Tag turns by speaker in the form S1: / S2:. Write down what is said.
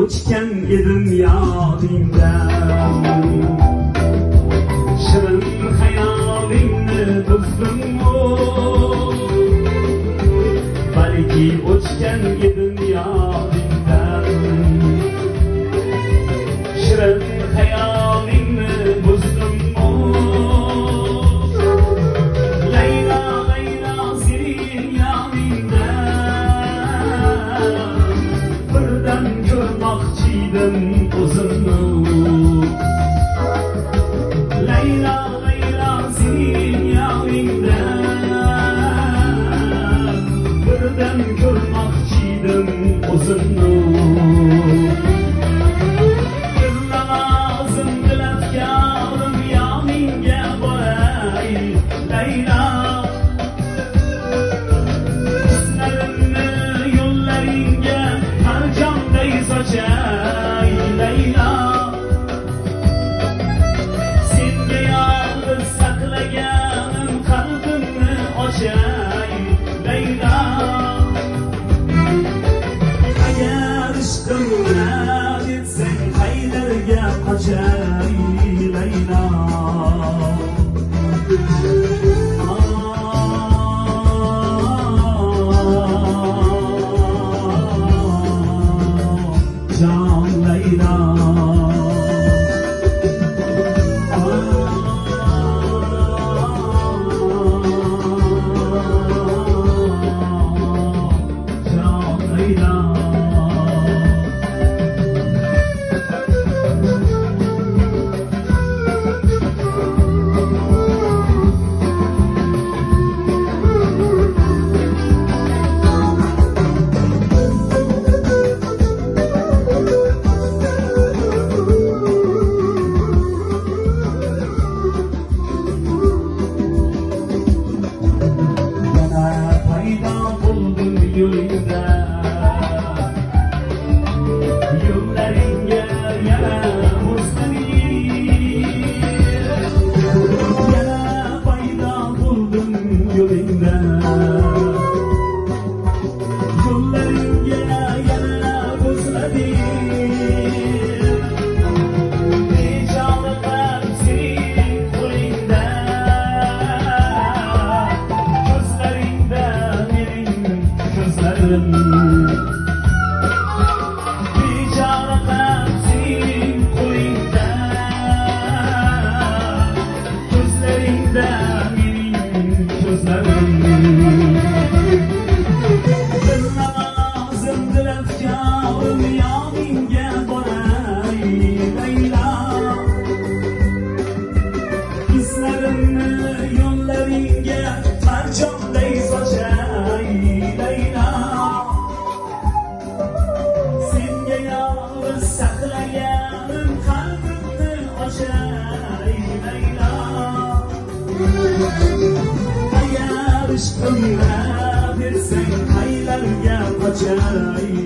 S1: o'chgan edim yodingdan. Shirin xayolingni buzdim-u, balki o'chgan edim yodingdan. Shirin xayolingni buzdim-u, Layla Layla sening yoningdan. Birdan ko'rmoqchiydim o'zimni. Layla Layla sening yoningdan. Birdan ko'rmoqchiydim o'zimni. Agar ishqimni detsang qaylarga qochay Layla. Jon Layla, yo'llaringga yana o'zlaring, yana paydo bo'ldim yo'lingda. Yo'llaringga yana o'zlaring, bechora qalb sening qo'lingda. Ko'zlaringda mening ko'zlarim, yo'llaringga marjonday sochay Layla. Senga yolg'iz saqlaganim qalbimni ochay Layla. Agar ishqimni bersang qaylarga qochay